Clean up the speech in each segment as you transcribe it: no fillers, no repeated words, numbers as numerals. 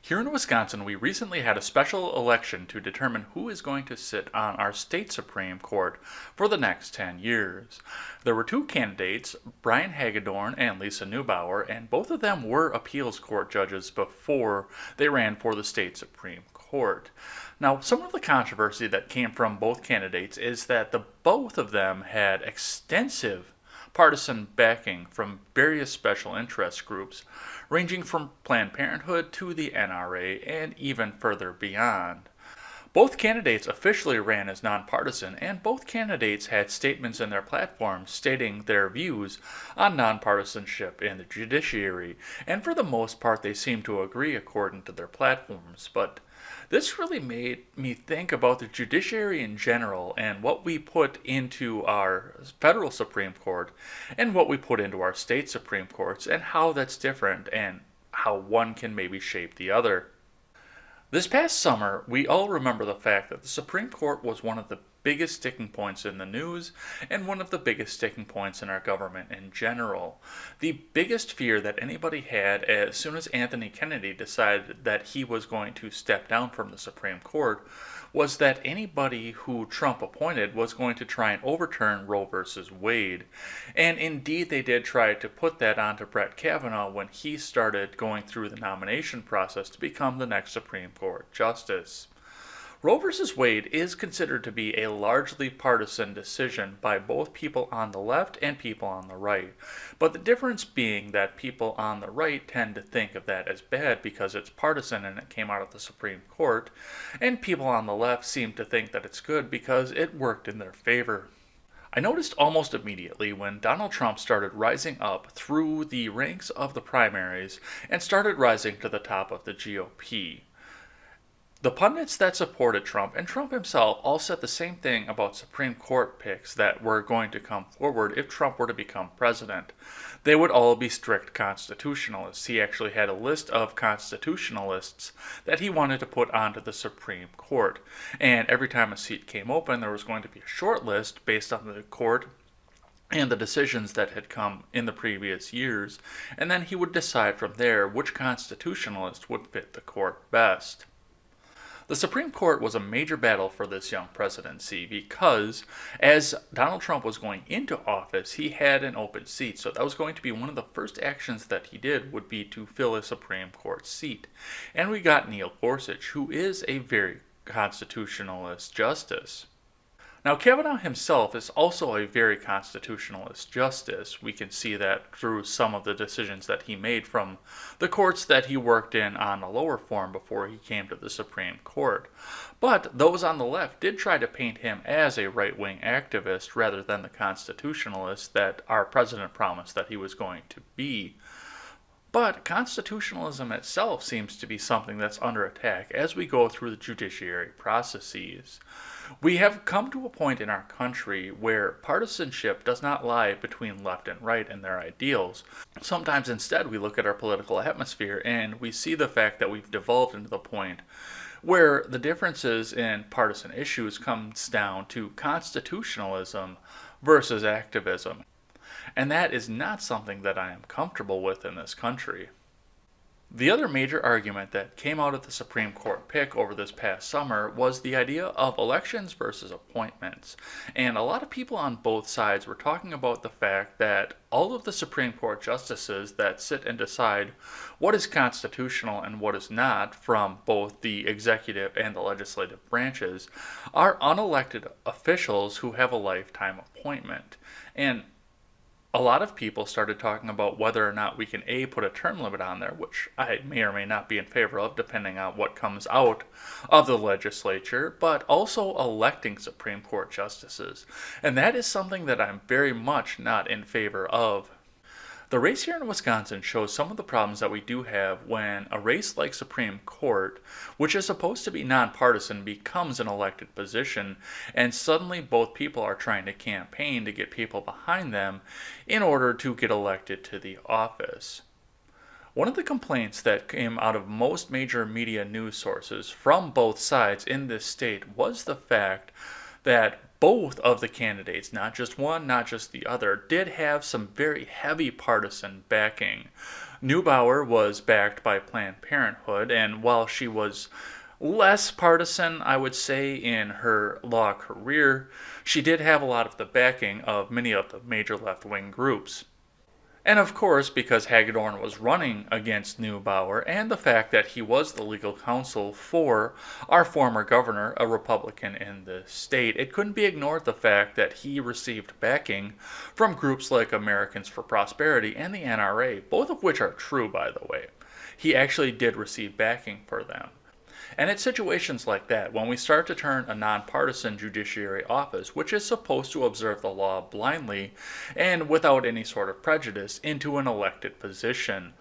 Here in Wisconsin, we recently had a special election to determine who is going to sit on our state Supreme Court for the next 10 years. There were two candidates, Brian Hagedorn and Lisa Neubauer, and both of them were appeals court judges before they ran for the state Supreme Court. Now, some of the controversy that came from both candidates is that both of them had extensive partisan backing from various special interest groups, ranging from Planned Parenthood to the NRA and even further beyond. Both candidates officially ran as nonpartisan, and both candidates had statements in their platforms stating their views on nonpartisanship in the judiciary, and for the most part they seemed to agree according to their platforms. But this really made me think about the judiciary in general and what we put into our federal Supreme Court and what we put into our state Supreme Courts and how that's different and how one can maybe shape the other. This past summer, we all remember the fact that the Supreme Court was one of the biggest sticking points in the news and one of the biggest sticking points in our government in general. The biggest fear that anybody had as soon as Anthony Kennedy decided that he was going to step down from the Supreme Court was that anybody who Trump appointed was going to try and overturn Roe versus Wade. And indeed they did try to put that onto Brett Kavanaugh when he started going through the nomination process to become the next Supreme Court justice. Roe versus Wade is considered to be a largely partisan decision by both people on the left and people on the right, but the difference being that people on the right tend to think of that as bad because it's partisan and it came out of the Supreme Court, and people on the left seem to think that it's good because it worked in their favor. I noticed almost immediately when Donald Trump started rising up through the ranks of the primaries and started rising to the top of the GOP. The pundits that supported Trump and Trump himself all said the same thing about Supreme Court picks that were going to come forward if Trump were to become president. They would all be strict constitutionalists. He actually had a list of constitutionalists that he wanted to put onto the Supreme Court. And every time a seat came open, there was going to be a short list based on the court and the decisions that had come in the previous years. And then he would decide from there which constitutionalist would fit the court best. The Supreme Court was a major battle for this young presidency because as Donald Trump was going into office, he had an open seat. So that was going to be one of the first actions that he did would be to fill a Supreme Court seat. And we got Neil Gorsuch, who is a very constitutionalist justice. Now, Kavanaugh himself is also a very constitutionalist justice. We can see that through some of the decisions that he made from the courts that he worked in on the lower form before he came to the Supreme Court. But those on the left did try to paint him as a right-wing activist rather than the constitutionalist that our president promised that he was going to be. But constitutionalism itself seems to be something that's under attack as we go through the judiciary processes. We have come to a point in our country where partisanship does not lie between left and right and their ideals. Sometimes instead we look at our political atmosphere and we see the fact that we've devolved into the point where the differences in partisan issues comes down to constitutionalism versus activism. And that is not something that I am comfortable with in this country. The other major argument that came out of the Supreme Court pick over this past summer was the idea of elections versus appointments. And a lot of people on both sides were talking about the fact that all of the Supreme Court justices that sit and decide what is constitutional and what is not from both the executive and the legislative branches are unelected officials who have a lifetime appointment. And a lot of people started talking about whether or not we can put a term limit on there, which I may or may not be in favor of depending on what comes out of the legislature, but also electing Supreme Court justices. And that is something that I'm very much not in favor of. The race here in Wisconsin shows some of the problems that we do have when a race like Supreme Court, which is supposed to be nonpartisan, becomes an elected position, and suddenly both people are trying to campaign to get people behind them in order to get elected to the office. One of the complaints that came out of most major media news sources from both sides in this state was the fact that both of the candidates, not just one, not just the other, did have some very heavy partisan backing. Neubauer was backed by Planned Parenthood, and while she was less partisan, I would say, in her law career, she did have a lot of the backing of many of the major left-wing groups. And of course, because Hagedorn was running against Neubauer, and the fact that he was the legal counsel for our former governor, a Republican in the state, it couldn't be ignored the fact that he received backing from groups like Americans for Prosperity and the NRA, both of which are true, by the way. He actually did receive backing for them. And it's situations like that, when we start to turn a nonpartisan judiciary office, which is supposed to observe the law blindly and without any sort of prejudice, into an elected position.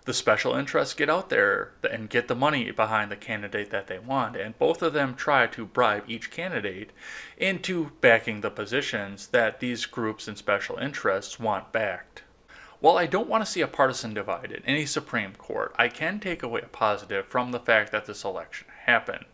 The special interests get out there and get the money behind the candidate that they want, and both of them try to bribe each candidate into backing the positions that these groups and special interests want backed. While I don't want to see a partisan divide in any Supreme Court, I can take away a positive from the fact that this election happened.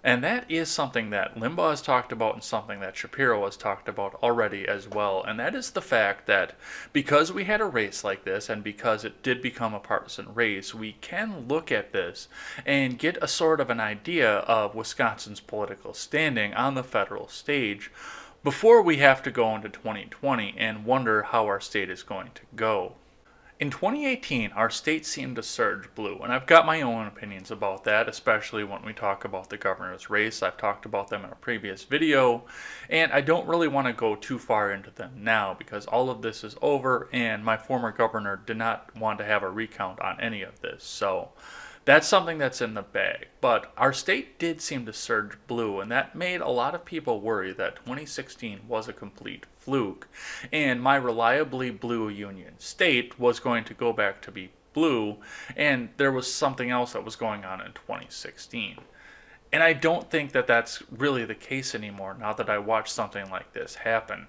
And that is something that Limbaugh has talked about and something that Shapiro has talked about already as well. And that is the fact that because we had a race like this and because it did become a partisan race, we can look at this and get a sort of an idea of Wisconsin's political standing on the federal stage before we have to go into 2020 and wonder how our state is going to go. In 2018, our state seemed to surge blue, and I've got my own opinions about that, especially when we talk about the governor's race. I've talked about them in a previous video, and I don't really want to go too far into them now because all of this is over, and my former governor did not want to have a recount on any of this, so that's something that's in the bag. But our state did seem to surge blue, and that made a lot of people worry that 2016 was a complete fluke, and my reliably blue Union state was going to go back to be blue, and there was something else that was going on in 2016. And I don't think that that's really the case anymore now that I watched something like this happen.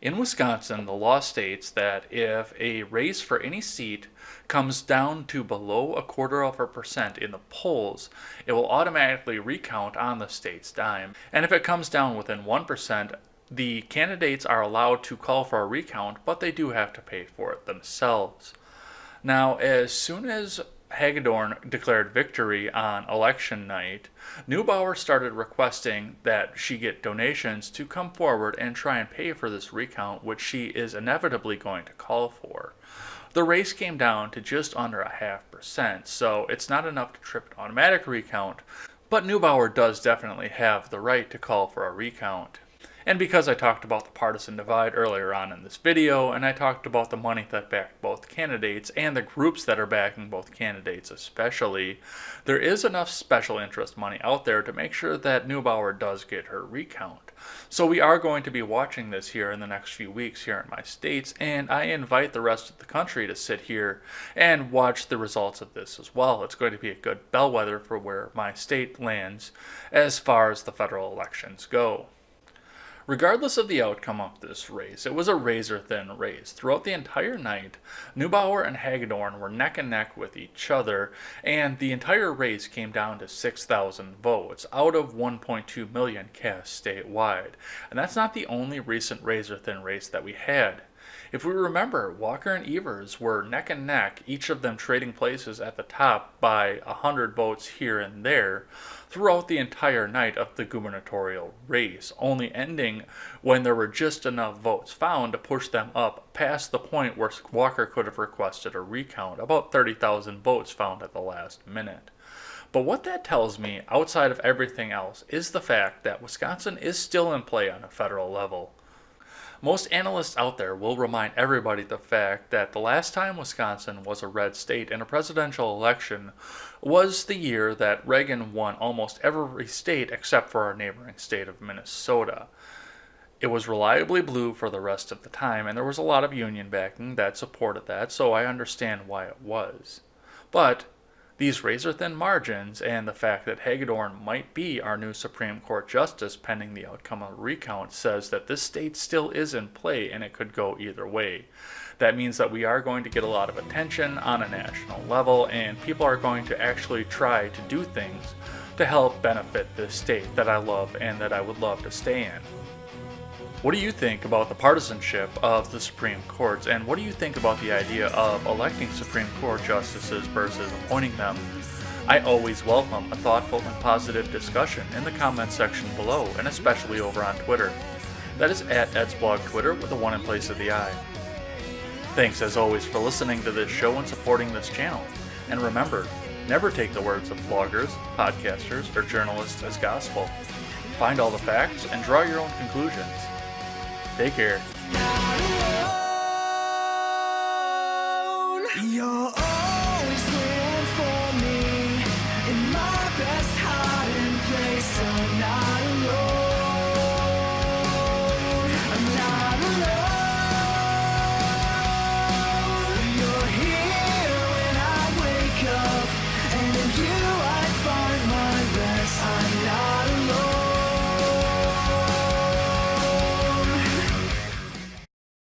In Wisconsin, the law states that if a race for any seat comes down to below 0.25% in the polls, it will automatically recount on the state's dime. And if it comes down within 1%, the candidates are allowed to call for a recount, but they do have to pay for it themselves. Now, as soon as Hagedorn declared victory on election night, Neubauer started requesting that she get donations to come forward and try and pay for this recount, which she is inevitably going to call for. The race came down to just under 0.5%, so it's not enough to trip an automatic recount, but Neubauer does definitely have the right to call for a recount. And because I talked about the partisan divide earlier on in this video, and I talked about the money that backed both candidates and the groups that are backing both candidates especially, there is enough special interest money out there to make sure that Neubauer does get her recount. So we are going to be watching this here in the next few weeks here in my states, and I invite the rest of the country to sit here and watch the results of this as well. It's going to be a good bellwether for where my state lands as far as the federal elections go. Regardless of the outcome of this race, it was a razor-thin race. Throughout the entire night, Neubauer and Hagedorn were neck and neck with each other, and the entire race came down to 6,000 votes out of 1.2 million cast statewide. And that's not the only recent razor-thin race that we had. If we remember, Walker and Evers were neck and neck, each of them trading places at the top by 100 votes here and there throughout the entire night of the gubernatorial race, only ending when there were just enough votes found to push them up past the point where Walker could have requested a recount, about 30,000 votes found at the last minute. But what that tells me, outside of everything else, is the fact that Wisconsin is still in play on a federal level. Most analysts out there will remind everybody the fact that the last time Wisconsin was a red state in a presidential election was the year that Reagan won almost every state except for our neighboring state of Minnesota. It was reliably blue for the rest of the time, and there was a lot of union backing that supported that, so I understand why it was. But these razor-thin margins and the fact that Hagedorn might be our new Supreme Court justice pending the outcome of the recount says that this state still is in play and it could go either way. That means that we are going to get a lot of attention on a national level, and people are going to actually try to do things to help benefit this state that I love and that I would love to stay in. What do you think about the partisanship of the Supreme Courts, and what do you think about the idea of electing Supreme Court justices versus appointing them? I always welcome a thoughtful and positive discussion in the comments section below, and especially over on Twitter. That is at Ed's blog Twitter with a 1 in place of the I. Thanks as always for listening to this show and supporting this channel. And remember, never take the words of bloggers, podcasters, or journalists as gospel. Find all the facts and draw your own conclusions. Take care. You're always there for me in my best hiding place. I'm not